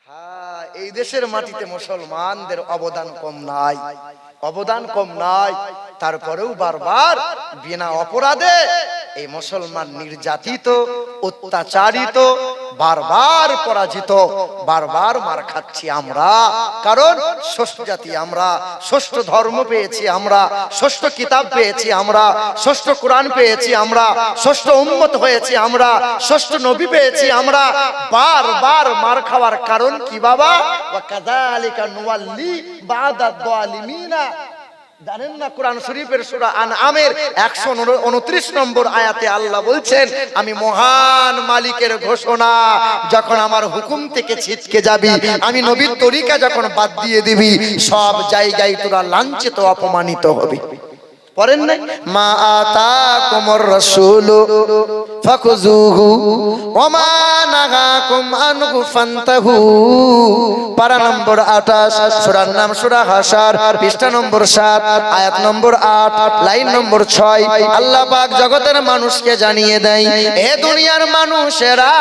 হ্যাঁ, এই দেশের মাটিতে মুসলমানদের অবদান কম নাই, অবদান কম নাই। তারপরেও বারবার বিনা অপরাধে এই মুসলমান নির্যাতিত, অত্যাচারিত, বারবার পরাজিত, বারবার মার খাচ্ছি আমরা। কারণ ষষ্ঠ জাতি আমরা, ষষ্ঠ ধর্ম পেয়েছি আমরা, ষষ্ঠ কিতাব পেয়েছি আমরা, ষষ্ঠ কোরআন পেয়েছি আমরা, ষষ্ঠ উম্মত হয়েছি আমরা, ষষ্ঠ নবী পেয়েছি আমরা। বারবার মার খাওয়ার কারণ কি বাবা? ওয়া কাযালিকা নুওয়াল্লি বা'দা যালিমিনা। জানেন না কোরআন শরীফের সূরা আনআমের 129 নম্বর আয়াতে আল্লাহ বলছেন, আমি মহান মালিকের ঘোষণা, যখন আমার হুকুম থেকে ছিটকে যাবি, আমি নবীর তরিকা যখন বাদ দিয়ে দিবি, সব জায়গায় তোরা লাঞ্ছিত অপমানিত হবি। পড়েন না, মা আতাকুমুর রাসূলু ফাখুযুহু ওয়া মা নাহাকুম আনহু ফান্তাহু। পারা নম্বর 28, সূরার নাম সূরা হাশর, পৃষ্ঠা নম্বর 7, আয়াত নম্বর 8, লাইন নম্বর 6। আল্লাহ পাক জগতের মানুষকে জানিয়ে দেয়, হে দুনিয়ার মানুষেরা,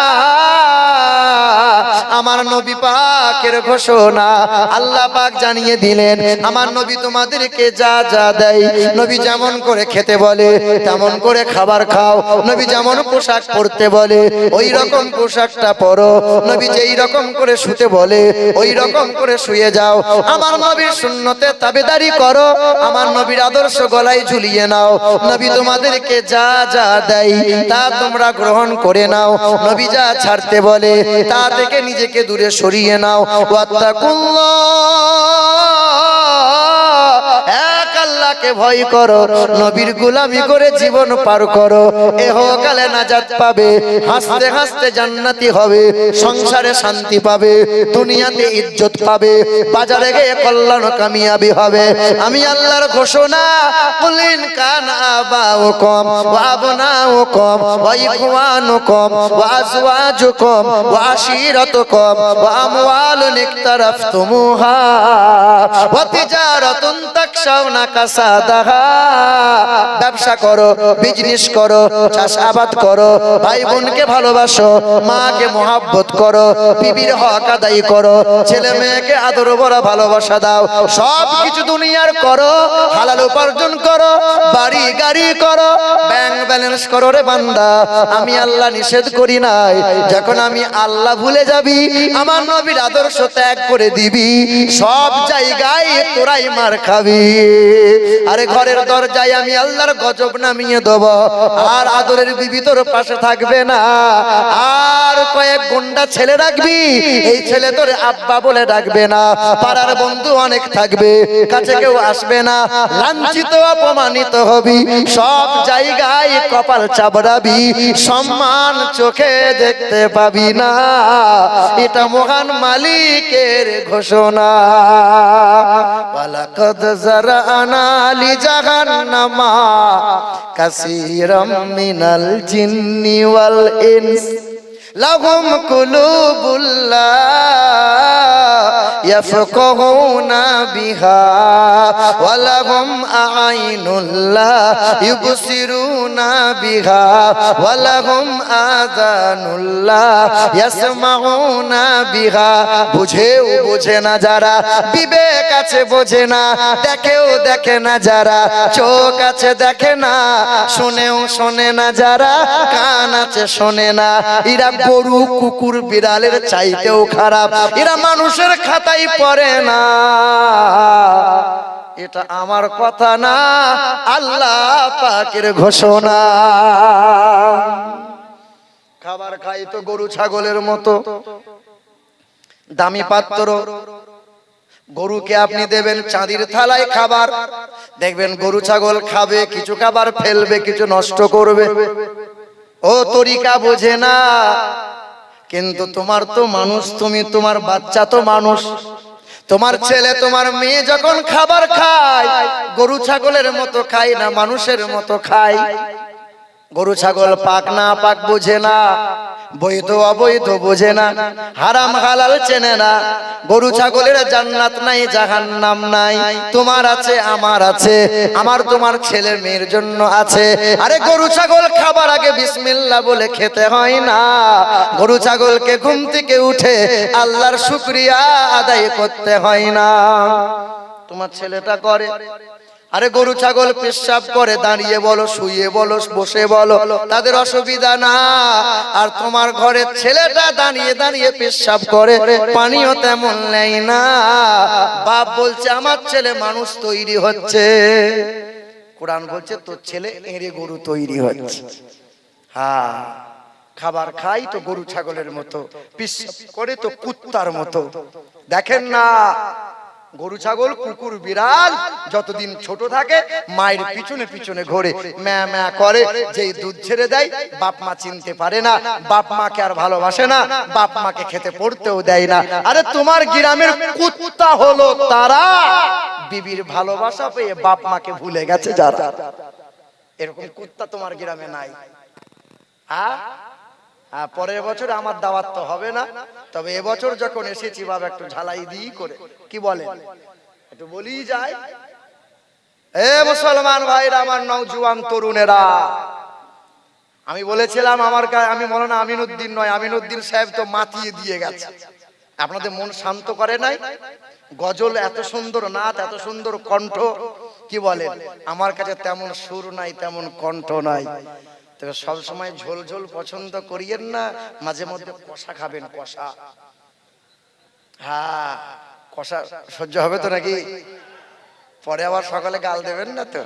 আমার নবী পাকের ঘোষণা আল্লাহ পাক জানিয়ে দিলেন, আমার নবী তোমাদেরকে যা যা দেয়, নবী যেমন করে খেতে বলে তেমন করে খাবার খাও, নবী যেমন পোশাক পরতে বলে ওই রকম পোশাকটা পরো, নবী যেই রকম করে শুতে বলে ওই রকম করে শুয়ে যাও, আমার নবীর সুন্নতে তাবেদারি করো, আমার নবীর আদর্শ গলায় ঝুলিয়ে নাও, নবী তোমাদেরকে যা যা দেয় তা তোমরা গ্রহণ করে নাও, নবী যা ছাড়তে বলে তা থেকে নিজেকে দূরে সরিয়ে নাও। এক আল্লাহকে ভয় করো, নবীর গোলামি করে জীবন পার করো, ইহকালে নাজাত পাবে, হাসতে হাসতে জান্নাতি হবে, সংসারে শান্তি পাবে, দুনিয়াতে ইজ্জত পাবে, বাজারে গিয়ে কল্যাণ কামিয়াবি হবে। আমি আল্লাহর ঘোষণা, কুলিন কান আবাউকুম ওয়া আবনাউকুম ওয়া ইখওয়ানুকুম ওয়া আজওয়াজুকুম ওয়া আশীরাতুকুম ওয়া আমওয়ালুন ইকতারাফতুমুহা ওয়া তিজারাতুন তাকশাউনা কাসাদাহা। ব্যবসা করো, বিজনেস করো, চাষাবাদ করো, ভাই বোনকে ভালোবাসো, মাকে মহব্বত করো, বিবির হক আদায় করো, ছেলে মেয়েকে আদর ভরা ভালোবাসা দাও, সব কিছু দুনিয়ার করো, হালাল উপার্জন করো, বাড়ি গাড়ি করো, ব্যাংক ব্যালেন্স করো রে বান্দা। আমি আল্লাহ নিষেধ করি নাই, যখন আমি আল্লাহ ভুলে যাবি, আমার নবীর আদর্শ ত্যাগ করে দিবি, সব জায়গায় তোরাই মার খাবি। আরে ঘরের দরজায় আমি আল্লাহর গজব নামিয়ে দেব, আর আদরের বিবি তোর পাশে থাকবে না, আর কয়েক গুন্ডা ছেলে রাখবি, এই ছেলে তোর আব্বা বলে ডাকবে না, পাড়ার বন্ধু অনেক থাকবে, কাছে কেউ আসবে না, লাঞ্ছিত অপমানিত হবি, সব জায়গায় কপাল চাবড়াবি, সম্মান চোখে দেখতে পাবি না। এটা মহান মালিকের ঘোষণা। ওয়ালাকাদ জারানা লি জাহান্নামা কাসীরাম মিনাল জিন্নি ওয়াল ইনস লাহুম কুলুবুল লা ইয়াফকাহুনা বিহা ওয়া লাহুম আ'আইনুল লা ইউবসিরুনা বিহা ওয়া লাহুম আযানুল লা ইয়াসমাউনা বিহা। বুঝেও বোঝে না যারা, বিবেক আছে বোঝে না, দেখেও দেখে না যারা, চোখ আছে দেখে না, শুনেও শোনে না যারা, কান আছে শোনে না, এরা গরু কুকুর বিড়ালের চাইতেও খারাপ, এরা মানুষের খাতায় পড়ে না। এটা আমার কথা না, আল্লাহ পাকের ঘোষণা। খাবার খাই তো গরু ছাগলের মতো, দামি পাত্র, গরুকে আপনি দেবেন চাঁদির থালায় খাবার, দেখবেন গরু ছাগল খাবে, কিছু খাবার ফেলবে, কিছু নষ্ট করবে, ও তরিকা বোঝে না। কিন্তু তোমার তো মানুষ, তুমি, তোমার বাচ্চা তো মানুষ, তোমার ছেলে তোমার মেয়ে যখন খাবার খায়, গরু ছাগলের মতো খায় না, মানুষের মতো খায়। গরু ছাগল পাক না পাক বোঝে না, বৈধ অবৈধ বোঝে না, হারাম হালাল চেনে না। গরু ছাগলের জান্নাত নাই, জাহান্নাম নাই। তোমার আছে, আমার আছে, আমার তোমার ছেলে মেয়ের জন্য আছে। আরে গরু ছাগল খাবার আগে বিসমিল্লাহ বলে খেতে হয় না। গরু ছাগলকে ঘুম থেকে উঠে আল্লাহর শুকরিয়া আদায় করতে হয় না। তোমার ছেলেটা করে, আরে গরু ছাগল পেশাব করে দাঁড়িয়ে বলো, শুয়ে বলো, বসে বলো, তাদের অসুবিধা না। আর তোমার ঘরের ছেলেটা দাঁড়িয়ে দাঁড়িয়ে পেশাব করে, পানিও তেমন নেয় না। বাপ বলছে আমার ছেলে মানুষ তৈরি হচ্ছে। কোরআন বলছে তোর ছেলে এঁড়ে গরু তৈরি হচ্ছে। হ্যাঁ, খাবার খাই তো গরু ছাগলের মতো, পেশাব করে তো কুত্তার মতো। দেখেন না, গরু ছাগল কুকুর বিড়াল যতদিন ছোট থাকে মায়ের পিছনে পিছনে ঘোরে, ম্যা ম্যা করে। যেই দুধ ছেড়ে দেয় বাপ মা চিনতে পারে না, বাপ মাকে আর ভালোবাসে না, বাপ মাকে খেতে পড়তেও দেয় না। আরে তোমার গ্রামের কুত্তা হলো তারা বিবির ভালোবাসা পেয়ে বাপ মাকে ভুলে গেছে যারা। এরকম কুত্তা তোমার গ্রামে নাই। হ্যাঁ, পরের বছর আমার দাওয়াত তো হবে না, তবে এবছর যখন এসেছি বাবা একটু ঝালাই দিই করে, কি বলেন, একটু বলি যায়। এ মুসলমান ভাইরা, আমার নওজোয়ান তরুণেরা, আমি বলেছিলাম আমি মৌলানা আমিনউদ্দিন নয়, আমিনউদ্দিন সাহেব তো মাতিয়ে দিয়ে গেছে। আপনাদের মন শান্ত করে নাই? গজল এত সুন্দর নাত, এত সুন্দর কণ্ঠ, কি বলেন, আমার কাছে তেমন সুর নাই, তেমন কণ্ঠ নাই। তবে সব সময় ঝোল ঝোল পছন্দ করিয়েন না, মাঝে মধ্যে কষা খাবেন, কষা। হ্যাঁ, কষা সহ্য হবে তো নাকি? পরে আবার সকালে গাল দেবেন না তো?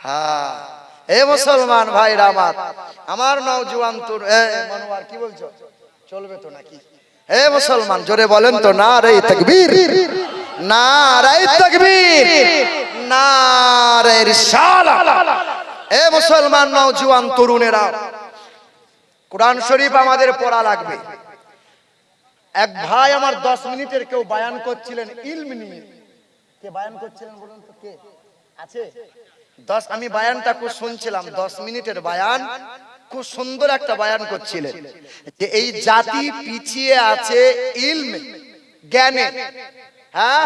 হ্যাঁ, এ মুসলমান ভাইরা আমার নওজোয়ান মনোয়ার, কি বলছো, চলবে তো নাকি? হে মুসলমান, জোরে বলেন তো নারে তাকবীর, নারে তাকবীর, নারে রিসালাত। এ মুসলমান নওজোয়ান তরুণেরা, কোরআন শরীফ আমাদের পড়া লাগবে। এক ভাই আমার 10 মিনিটের কেউ বায়ান করছিলেন ইলম নিয়ে। কে বায়ান করছিলেন বলুন তো, কে আছে? আমি বায়ানটা খুব শুনছিলাম, 10 মিনিটের বায়ান, খুব সুন্দর একটা বায়ান করছিলেন যে এই জাতি পিছিয়ে আছে ইলমে, জ্ঞানে। হ্যাঁ,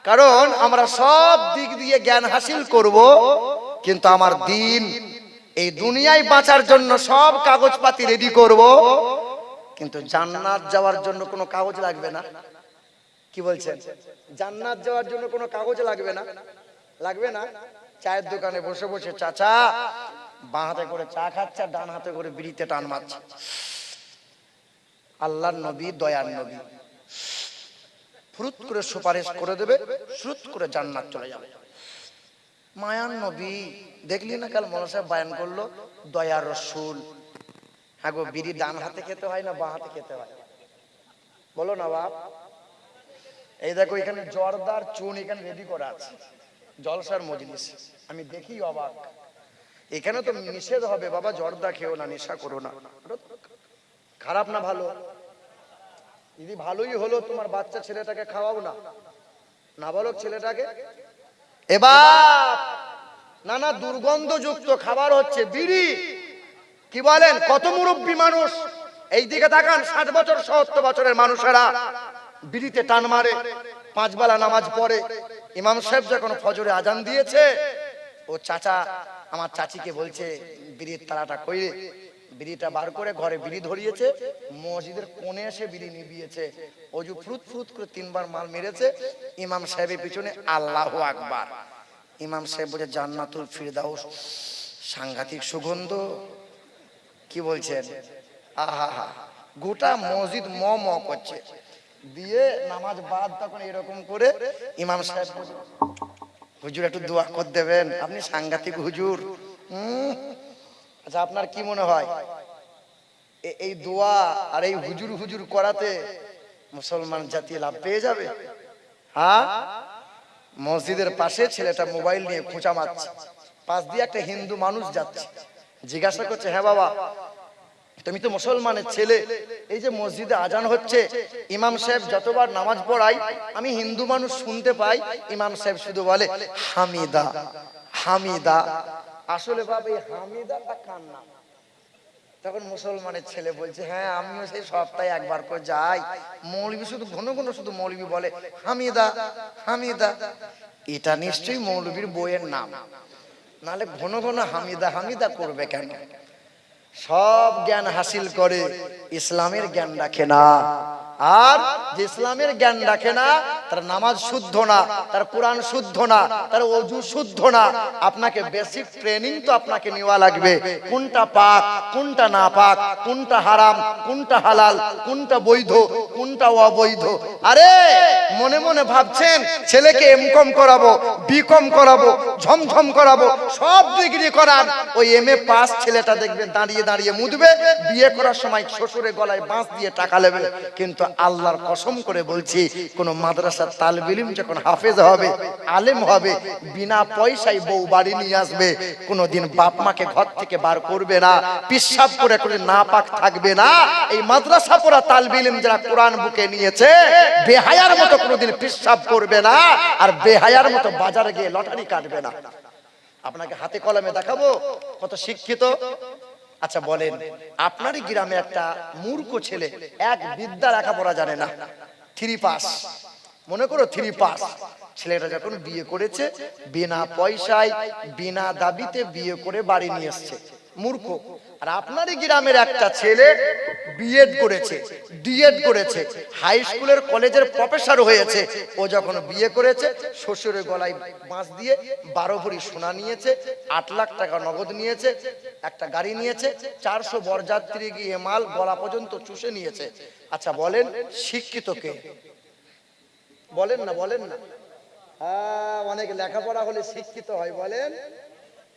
কারণ আমরা সব দিক দিয়ে জ্ঞান হাসিল করব, কিন্তু আমার দিন, এই দুনিয়ায় বাঁচার জন্য সব কাগজপাতি রেডি করব, কিন্তু জান্নাত যাওয়ার জন্য কোনো কাগজ লাগবে না। কি বলছেন? জান্নাত যাওয়ার জন্য কোনো কাগজ লাগবে না? লাগবে না? চায়ের দোকানে বসে বসে চাচা বাঁ হাতে করে চা খাচ্ছে, ডান হাতে করে বিড়িতে টান মারছে। আল্লাহর নবী, দয়ার নবী ফুরুত করে সুপারিশ করে দেবে, ফুরুত করে জান্নাত চলে যাবে। মায়ার নবী দেখলি না, কাল মৌলানা সাহেব বায়ান করলো, দয়ার রসুল। হ্যাঁ গো, বিড়ি ডান হাতে খেতে হয় না বাঁ হাতে খেতে হয়? বলো না বাপ। এই দেখো, এখানে জর্দার চুন এখানে রেডি করা আছে, জলসার মজলিস, আমি দেখি অবাক। এখানে তো নিষেধ হবে, বাবা জর্দা খেও না, নেশা করো না। খারাপ না ভালো? যদি ভালোই হলো, তোমার বাচ্চা ছেলেটাকে খাওয়াও না, নাবালক ছেলেটাকে। এবার নানা দুর্গন্ধযুক্ত খাবার হচ্ছে, বিড়ি। কি বলেন, কত মুরব্বী মানুষ এই দিকে তাকান, 60 বছর 70 বছরের মানুষেরা বিড়িতে টান মারে, 5 বেলা নামাজ পড়ে। ইমাম সাহেব যখন ফজরে আজান দিয়েছে, ও চাচা আমার চাচিকে বলছে বিড়ির তালাটা কইরে, বিড়িটা বার করে ঘরে বিড়ি ধরিয়েছে, মসজিদের কোণে এসে বিড়ি নিভিয়েছে, অজু ফ্রুত ফ্রুত করে 3 বার মাল মেরেছে। ইমাম সাহেবের পিছনে আল্লাহু আকবার। ইমাম সাহেব বলে জান্নাতুল ফিরদাউস, সাংঘাতিক সুগন্ধ। কি বলছেন? আহা হা, গোটা মসজিদ ম ম করছে। দিয়ে নামাজ বাদ তখন এরকম করে ইমাম সাহেব, হুজুর একটু দোয়া করে দেবেন, আপনি সাংঘাতিক হুজুর। আচ্ছা, আপনার কি মনে হয় এই দোয়া আর এই হুজুর হুজুর করাতে মুসলমান জাতি লাভ পেয়ে যাবে? হ্যাঁ, মসজিদের পাশে ছেলেটা মোবাইল নিয়ে খোঁচা মারছে, পাশ দিয়ে একটা হিন্দু মানুষ যাচ্ছে, জিজ্ঞাসা করছে, হ্যাঁ বাবা তুমি তো মুসলমানের ছেলে, এই যে মসজিদে আজান হচ্ছে, ইমাম সাহেব যতবার নামাজ পড়াই আমি হিন্দু মানুষ শুনতে পাই, ইমাম সাহেব শুধু বলে হামিদা হামিদা। আসলে বাবা এই হামিদাটা কার নাম? তখন মুসলমানের ছেলে বলছে, হ্যাঁ আমিও সেই সপ্তাহে একবার করে যাই। মৌলবি শুধু ঘন ঘন শুধু মৌলবি বলে হামিদা হামিদা। এটা নিশ্চয়ই মৌলবীর বইয়ের নাম, নাহলে ঘন ঘন হামিদা হামিদা করবে কেন? সব জ্ঞান হাসিল করে, ইসলামের জ্ঞান রাখে না। আর যে ইসলামের জ্ঞান রাখে না, তার নামাজ শুদ্ধ না, তার কোরআন শুদ্ধ না, তার ওযু শুদ্ধ না। আপনাকে বেসিক ট্রেনিং তো আপনাকে নেওয়া লাগবে, কোনটা পাক কোনটা না পাক, কোনটা হারাম কোনটা হালাল, কোনটা বৈধ কোনটা অবৈধ। আরে মনে মনে ভাবছেন ছেলেকে এমকম করাবো, বিকম করাবো, ঝমঝম করাবো, সব ডিগ্রি করান, ওই এমএ পাস ছেলেটা দেখবেন দাঁড়িয়ে দাঁড়িয়ে মুদবে, বিয়ে করার সময় শ্বশুরের গলায় বাঁশ দিয়ে টাকা নেবে। কিন্তু আল্লাহর কসম করে বলছি, কোন মাদ্রাসার তালিব ইলম যখন হাফেজ হবে, আলেম হবে, বিনা পয়সায় বউ বাড়ি নিয়ে আসবে, কোনদিন বাপ মাকে ঘর থেকে বার করবে না, পিশাব করে করে না পাক থাকবে না। এই মাদ্রাসা পড়া তালিব ইলম যারা কোরআন বুকে নিয়েছে, বেহায়ার মতো কোনদিন পিশাব করবে না, আর বেহায়ার মতো বাজারে গিয়ে লটারি কাটবে না। আপনাকে হাতে কলমে দেখাবো কত শিক্ষিত। আচ্ছা বলেন, আপনারই গ্রামে একটা মূর্খ ছেলে, এক বিদ্যা লেখাপড়া জানে না, 3 পাস, মনে করো 3 পাস, ছেলেটা যখন বিয়ে করেছে, বিনা পয়সায় বিনা দাবিতে বিয়ে করে বাড়ি নিয়ে এসছে, মূর্খ। আর আপনারই গ্রামের একটা ছেলে বিএড করেছে, ডিএড করেছে, হাই স্কুলের কলেজের প্রফেসর হয়েছে, ও যখন বিয়ে করেছে, শ্বশুরের গলায় বাঁশ দিয়ে 12 ভরি সোনা নিয়েছে, 8 লাখ টাকা নগদ নিয়েছে, একটা গাড়ি নিয়েছে, 400 বরযাত্রী গিয়ে মাল গলা পর্যন্ত চুষে নিয়েছে। আচ্ছা বলেন, শিক্ষিত কে? বলেন না, বলেন না। অনেক লেখাপড়া হলে শিক্ষিত হয় বলেন।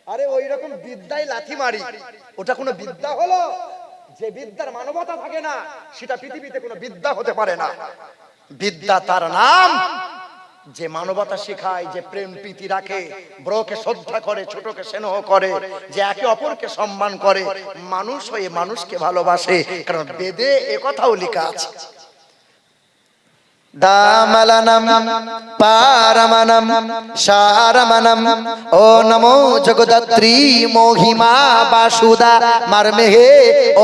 আরে ওই রকম বিদ্যায় লাথি মারি, ওটা কোনো বিদ্যা হলো? যে বিদ্যার মানবতা থাকে না, সেটা পৃথিবীতে কোনো বিদ্যা হতে পারে না। বিদ্যা তার নাম যে মানবতা শেখায়, যে প্রেম প্রীতি রাখে, বড়কে শ্রদ্ধা করে, ছোটকে স্নেহ করে, যে একে অপরকে সম্মান করে, মানুষ হয়ে মানুষকে ভালোবাসে। কারণ বেদে একথাও লেখা আছে, দামালানাম পারমানাম সারমানাম ও নমো জগদাত্রী মহিমা বাসুদা মারমেহে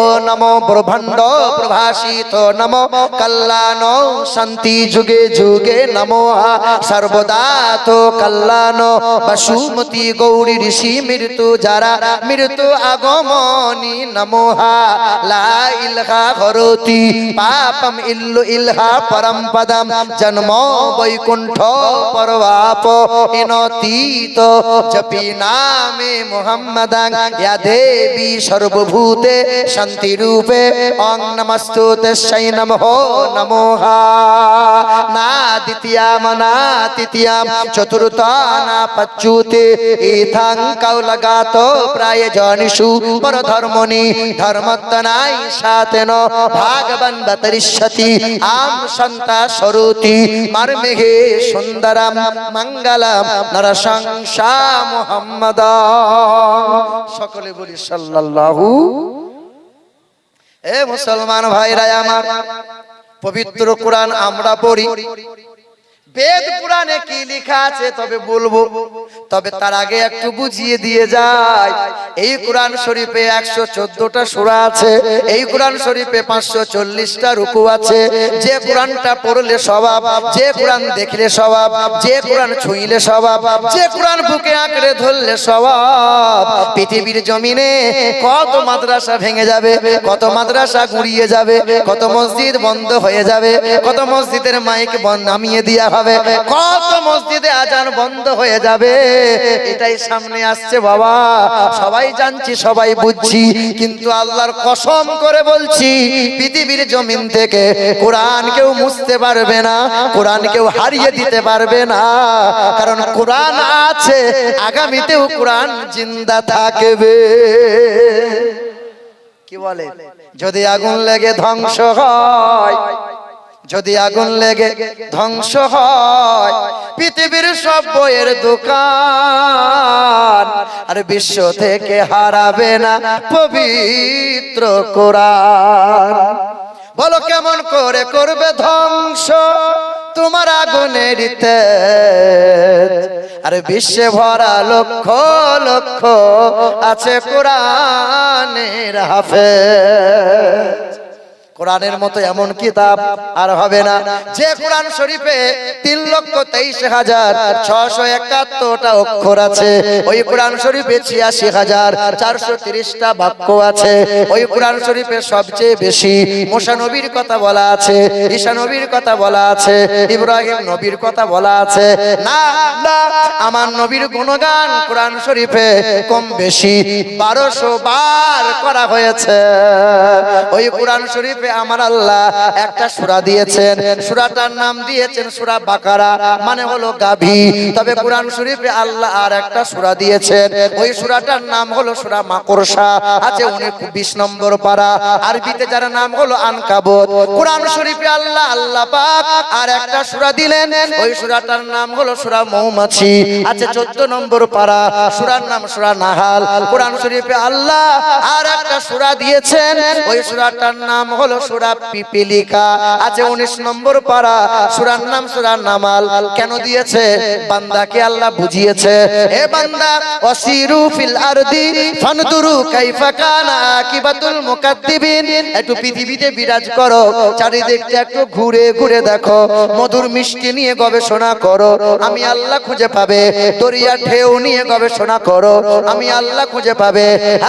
ও নমো ব্রহ্মাণ্ড প্রভাসিত নমো কল্যাণ শান্তি যুগে যুগে নমো সর্বদা তো কল্যাণ বসুমতি গৌরী ঋষি মৃত্যু যারা মৃত্যু আগমনি নমো লা ইলাহা হরতি পাপম ইল্লু ইলহা পরমপদ জন্ম বৈকুণ্ঠ পরবাপ ইনতীত জপি নামে মুহাম্মদাং ইয়া দেবী সর্বভূতে শান্তি রূপে ওং নমস্তুতে নমো নমো না দ্বিতীয়াম না তৃতীয়াম চতুর্থ না পঞ্চুতে ইথাং কৌলগাত প্রায় জনিষু পরধর্মনি ধর্মত্তনাই সাতেন ভাগবন বতরিষ্যতি আম সন্তা সরুতি মারমেহে সুন্দরম মঙ্গলম নরসংসা মুহাম্মদ। সকলে বলি সাল্লাল্লাহু। এ মুসলমান ভাইরা আমার, পবিত্র কোরআন আমরা পড়ি, বেদ পুরাণে কি লেখা আছে তবে বলবো, তবে তার আগে একটু বুঝিয়ে দিয়ে যায়। এই কোরআন শরীফে 114টা সূরা আছে, এই কোরআন শরীফে 540টা রুকু আছে। যে কোরআনটা পড়লে স্বভাব, যে কোরআন দেখলে স্বভাব, যে কোরআন ছুঁইলে স্বভাব, যে কোরআন বুকে আঁকড়ে ধরলে স্বভাব। পৃথিবীর জমিনে কত মাদ্রাসা ভেঙে যাবে, কত মাদ্রাসা গুঁড়িয়ে যাবে, কত মসজিদ বন্ধ হয়ে যাবে, কত মসজিদের মাইক নামিয়ে দেওয়া হবে, কত মসজিদে আজান বন্ধ হয়ে যাবে। এটাই সামনে আসছে বাবা, সবাই জানছি, সবাই বুঝছি, কিন্তু আল্লাহর কসম করে বলছি, পৃথিবীর জমিন থেকে কোরআন কেউ মুছতে পারবে না, কোরআন কেউ হারিয়ে দিতে পারবে না। কারণ কোরআন আছে, আগামীতেও কোরআন জিন্দা থাকবে। কি বলে? যদি আগুন লেগে ধ্বংস হয়, যদি আগুন লেগে ধ্বংস হয় পৃথিবীর সব বইয়ের দোকান, আর বিশ্ব থেকে হারাবে না পবিত্র কোরআন। বলো কেমন করে করবে ধ্বংস তোমার আগুনের তেজ। আরে বিশ্বে ভরা লক্ষ লক্ষ আছে কোরআনের হাফেজ। কোরআনের মতো এমন কিতাব আর হবে না যে কোরআন শরীফে 3,23,671টা অক্ষর আছে। ওই কোরআন শরীফে 86,430টা বাক্য আছে। ওই কোরআন শরীফে সবচেয়ে বেশি মুসা নবীর কথা বলা আছে, ঈসা নবীর কথা বলা আছে, ইব্রাহিম নবীর কথা বলা আছে। না না, আমার নবীর গুণগান কোরআন শরীফে কম বেশি 1200 বার করা হয়েছে। ওই কোরআন শরীফে আমার আল্লাহ একটা সূরা দিয়েছেন, সূরাটার নাম দিয়েছেন সূরা বাকারা, মানে হলো গাভী। তবে কোরআন শরীফে আল্লাহ আর একটা সূরা দিয়েছেন, ওই সূরাটার নাম হলো সূরা মাকড়সা। আছে 20 নম্বর পারা, আরবিতে যার নাম হলো আনকাবুত। কোরআন শরীফে আল্লাহ পাক আর একটা সূরা দিলেন, ওই সূরাটার নাম হলো সূরা মৌমাছি। আছে 14 নম্বর পারা, সূরার নাম সূরা নাহাল। কোরআন শরীফে আল্লাহ আর একটা সূরা দিয়েছেন, ওই সূরাটার নাম হলো সূরা পিপিলিকা। আছে 19 নম্বর পারা, সূরার নাম সূরা নামাল। কেন দিয়েছে? বান্দাকে আল্লাহ বুঝিয়েছে, হে বান্দা ওয়াসিরু ফিল আরদি ফানদুরু কাইফা কানা আকিবাতুল মুকাদ্দিবিন। একটু পৃথিবীতে বিরাজ করো, চারিদিকটা একটু ঘুরে ঘুরে দেখো, মধুর মিষ্টি নিয়ে গবেষণা করো, আমি আল্লাহ খুঁজে পাবে। দরিয়া ঢেউ নিয়ে গবেষণা করো, আমি আল্লাহ খুঁজে পাবে।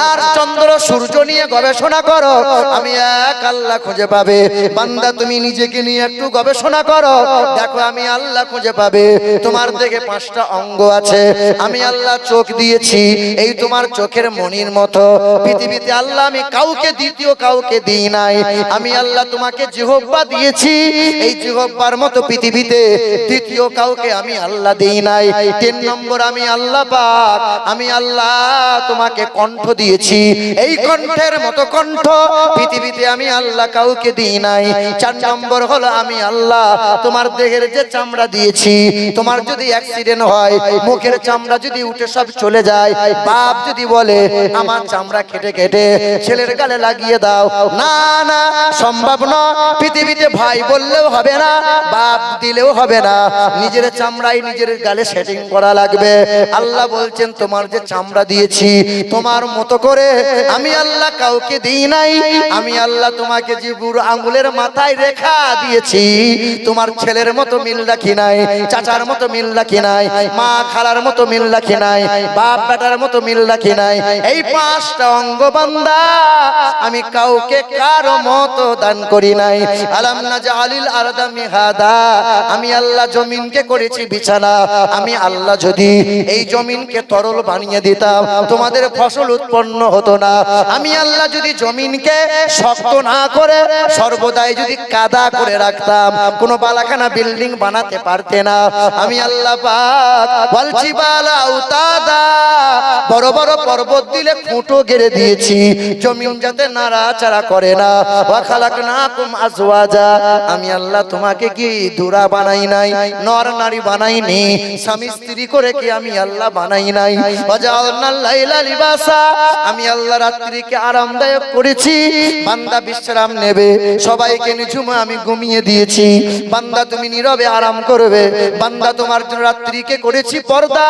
আর চন্দ্র সূর্য নিয়ে গবেষণা করো, আমি এক আল্লাহ খুঁজে পাবে। বান্দা তুমি নিজেকে নিয়ে একটু গবেষণা করো, দেখো আমি আল্লাহ খুঁজে পাবে। তোমার দেখে 5টা অঙ্গ আছে, আমি আল্লাহ চোখ দিয়েছি, এই তোমার চোখের মনির মতো। পৃথিবীতে আল্লাহ আমি কাউকে দ্বিতীয় কাউকে দিই নাই। আমি আল্লাহ তোমাকে জিহ্বা দিয়েছি, এই জিহ্বার মতো পৃথিবীতে দ্বিতীয় কাউকে আমি আল্লাহ দিই নাই। 3 নম্বর আমি আল্লাহ পাক, আমি আল্লাহ তোমাকে কণ্ঠ দিয়েছি, এই কণ্ঠের মতো কণ্ঠ পৃথিবীতে আমি আল্লাহ কাউকে দিই নাই। 4 নম্বর হলো আমি আল্লাহ তোমার দেহের যে চামড়া দিয়েছি, তোমার যদি অ্যাক্সিডেন্ট হয়, মুখের চামড়া যদি উঠে সব চলে যায়, বাপ যদি বলে আমার চামড়া কেটে কেটে ছেলের গালে লাগিয়ে দাও, না না, সম্ভব না। পৃথিবীতে ভাই বললেও হবে না, বাপ দিলেও হবে না, নিজের চামড়াই নিজের গালে সেটিং করা লাগবে। আল্লাহ বলছেন তোমার যে চামড়া দিয়েছি, তোমার মতো করে আমি আল্লাহ কাউকে দিই নাই। আমি আল্লাহ তোমাকে যে বুড়ো আঙ্গুলের মাথায় রেখা দিয়েছি, তোমার ছেলের মতো মিল রাখি নাই, চাচার মতো মিল রাখি নাই, মা খালার মতো মিল রাখি নাই, বাপ বেটার মতো মিল রাখি নাই। এই 5টা অঙ্গ বান্দা আমি কাউকে কারো মতো দান করি নাই। আলাম নাজআলিল আরদা মিহাদা, আমি আল্লাহ জমিনকে করেছি বিছানা। আমি আল্লাহ যদি এই জমিনকে তরল বানিয়ে দিতাম, তোমাদের ফসল উৎপন্ন হতো না। আমি আল্লাহ যদি জমিনকে শক্ত না করে সর্বদাই যদি কাদা করে রাখতাম, কোনো বালাখানা বিল্ডিং বানাতে পারতে না। আমি আল্লাহ পাক ওয়াল জিবালা আওতাদা, বড় বড় পর্বত দিলে খুঁটো গেড়ে দিয়েছি, জমিন যাতে নাড়াচাড়া করে না। ওয়া খালাকনাকুম আজওয়াজা, আমি আল্লাহ তোমাকে কি দুরা বানাই নাই, নর নারী বানাইনি, স্বামী স্ত্রী করে কি আমি আল্লাহ বানাই নাই। ওয়াজাআলনাল লাইলা লিবাসা, আমি আল্লাহ রাত্রিকে আরামদায়ক করেছি, বান্দা বিশ্রাম নেবে, সবাইকে নিঝুমে আমি ঘুমিয়ে দিয়েছি, বান্দা তুমি নীরবে আরাম করবে। বান্দা তোমার জন্য রাত্রিকে করেছি পর্দা।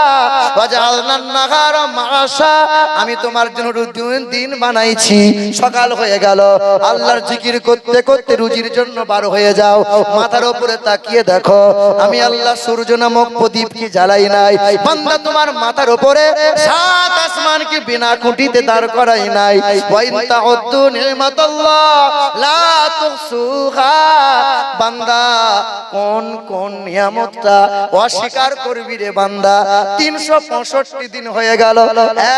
ওয়াজআলনান নাহারা মাআশা, আমি তোমার জন্য দিন বানাইছি। সকাল হয়ে গেল, আল্লাহর জিকির করতে করতে রুজির জন্য বার হয়ে যাও, মাথার উপরে তাকিয়ে দেখো, আমি আল্লাহ সূর্য নামক প্রদীপ কি জ্বালাই নাই। বান্দা তোমার মাথার উপরে 7 আসমান কি বিনা খুঁটিতে দাঁড় করাই নাই। ওয়া ইন তাউদ্দু নিমাতাল্লাহ লা তুহসুহা, বান্দা কোন কোন নিয়ামতটা অস্বীকার করবি রে বান্দা। 365 দিন হয়ে গেল,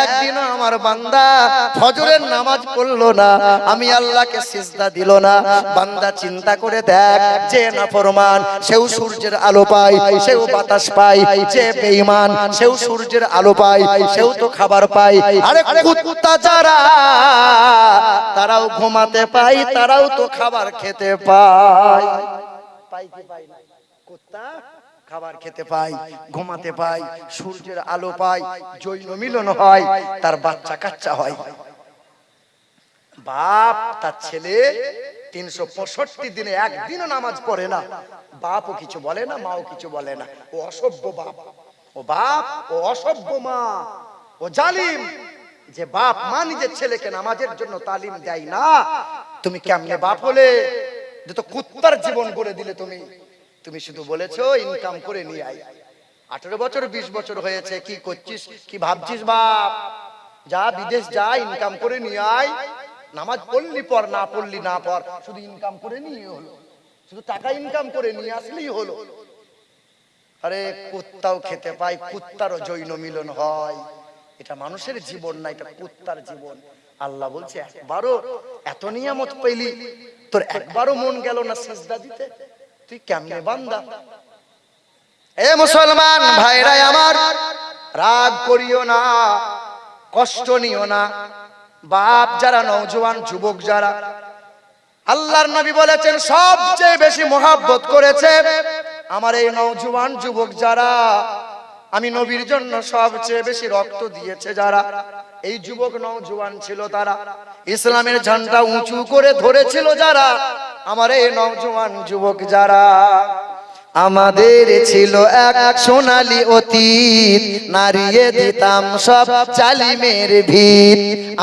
একদিনও আমার বান্দা ফজরের নামাজ পড়লো না, আমি আল্লাহকে সিজদা দিল না। বান্দা চিন্তা করে দেখ, যে নাফরমান সেও সূর্যের আলো পায়, সেও বাতাস পায়, যে বেঈমান সেও সূর্যের আলো পায়, সেও তো খাবার পায়। আরে কুত্তা যারা, তারাও ঘুমাতে পায়, তারাও তো খাবার খেতে পায়। পায় কি পায় না? কুত্তা খাবার খেতে পায়, ঘুমাতে পায়, সূর্যের আলো পায়, যৌন মিলন হয়, তার বাচ্চা কাচ্চা হয়। বাপ তার ছেলে 365 দিনে একদিনও নামাজ পড়ে না, বাপও কিছু বলে না, মাও কিছু বলে না। ও অসভ্য বাপ, ও বাপ, ও অসভ্য মা, ও জালিম। যে বাপ মা নিজের ছেলেকে নামাজের জন্য তালিম দেয় না, তুমি কেমনে বাপ হলে? যে তো কুত্তার জীবন গড়ে দিলে তুমি। তুমি শুধু বলেছো ইনকাম করে নিয়ে আই। 18 বছর 20 বছর হয়েছে, কি করছিস, কি ভাবছিস বাপ? যা বিদেশ যা, ইনকাম করে নিয়ে আয়। নামাজ পড়লি পর, না পড়লি না পর, শুধু ইনকাম করে নিয়ে হলো, শুধু টাকা ইনকাম করে নিয়ে আসলেই হলো। আরে কুত্তাও খেতে পায়, কুত্তারও যৌন মিলন হয়। এটা মানুষের জীবন না, এটা কুত্তার জীবন। আল্লাহ বলছে একবারও এত নিয়ামত পেলি, তোর একবারও মন গেল না সিজদা দিতে? তুই কেমনে বান্দা? এ মুসলমান ভাইরা আমার, রাগ করিও না, কষ্ট নিও না। বাপ যারা, নওজোয়ান যুবক যারা, আল্লাহর নবী বলেছেন সবচেয়ে বেশি মহব্বত করেছে আমার এই নওজোয়ান যুবক যারা। আমি নবীর জন্য সবচেয়ে বেশি রক্ত দিয়েছে যারা, এই যুবক নওজোয়ান ছিল তারা। ইসলামের ঝান্ডা উঁচু করে ধরেছিল যারা, আমার এই নওজোয়ান যুবক যারা। আমাদের ছিল এক সোনালী অতীত, নারিয়ে দিতাম সব জালিমের ভিত।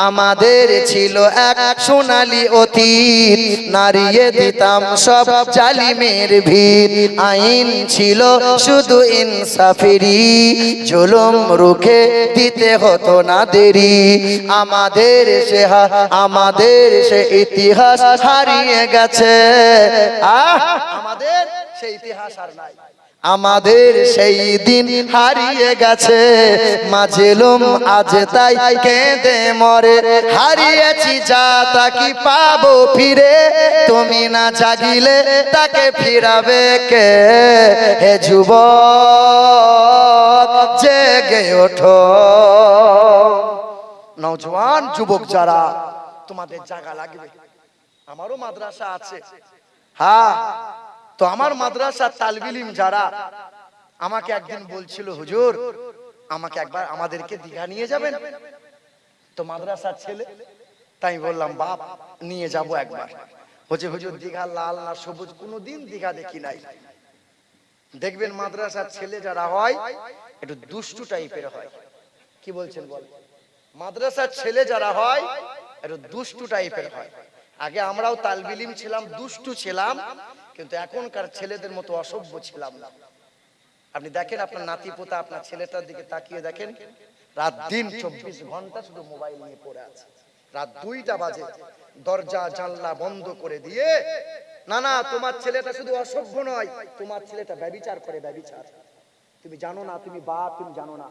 আমাদের ছিল এক সোনালী অতীত, নারিয়ে দিতাম সব জালিমের ভিত। আইন ছিল শুধু ইনসাফেরই, জুলুম রুখে দিতে হতো না দেরি। আমাদের সে ইতিহাস হারিয়ে গেছে। আমাদের সেই ইতিহাস আর নাই, আমাদের সেই দিন হারিয়ে গেছে। মাজলুম আজ তাই কেঁদে মরে, হারিয়েছি যা তা কি পাবো ফিরে। তুমি না জাগিলে তাকে ফিরাবে কে? হে যুবক জেগে ওঠো। নওজোয়ান যুবক যারা, তোমাদের জায়গা লাগবে। আমারও মাদ্রাসা আছে, হ্যাঁ। তো আমার মাদ্রাসার তালবে ইলম যারা আমাকে একদিন বলছিল, হুজুর আমাকে একবার আমাদেরকে দীঘা নিয়ে যাবেন। তো মাদ্রাসার ছেলে, তাই বললাম বাপ নিয়ে যাব একবার। বলছে হুজুর দীঘা লাল না সবুজ, কোনোদিন দীঘা দেখি নাই। দেখবেন মাদ্রাসার ছেলে যারা হয় একটু দুষ্টু টাইপের হয়। কি বলছেন বল? মাদ্রাসার ছেলে যারা হয় একটু দুষ্টু টাইপের হয়। আগে আমরাও তালবে ইলম ছিলাম, দুষ্টু ছিলাম, কিন্তু এখনকার ছেলেদের মতো অসভ্য ছিলাম না। আপনি দেখেন আপনার নাতি পোতা, আপনার ছেলেটার দিকে তাকিয়ে দেখেন, রাত দিন 24 ঘন্টা শুধু মোবাইল নিয়ে পড়ে আছে। রাত 2টা বাজে দরজা জানলা বন্ধ করে দিয়ে, না না তোমার ছেলেটা শুধু অসভ্য নয়, তোমার ছেলেটা ব্যভিচার করে, ব্যভিচার। তুমি জানো না, তুমি বাপ, তুমি জানো না।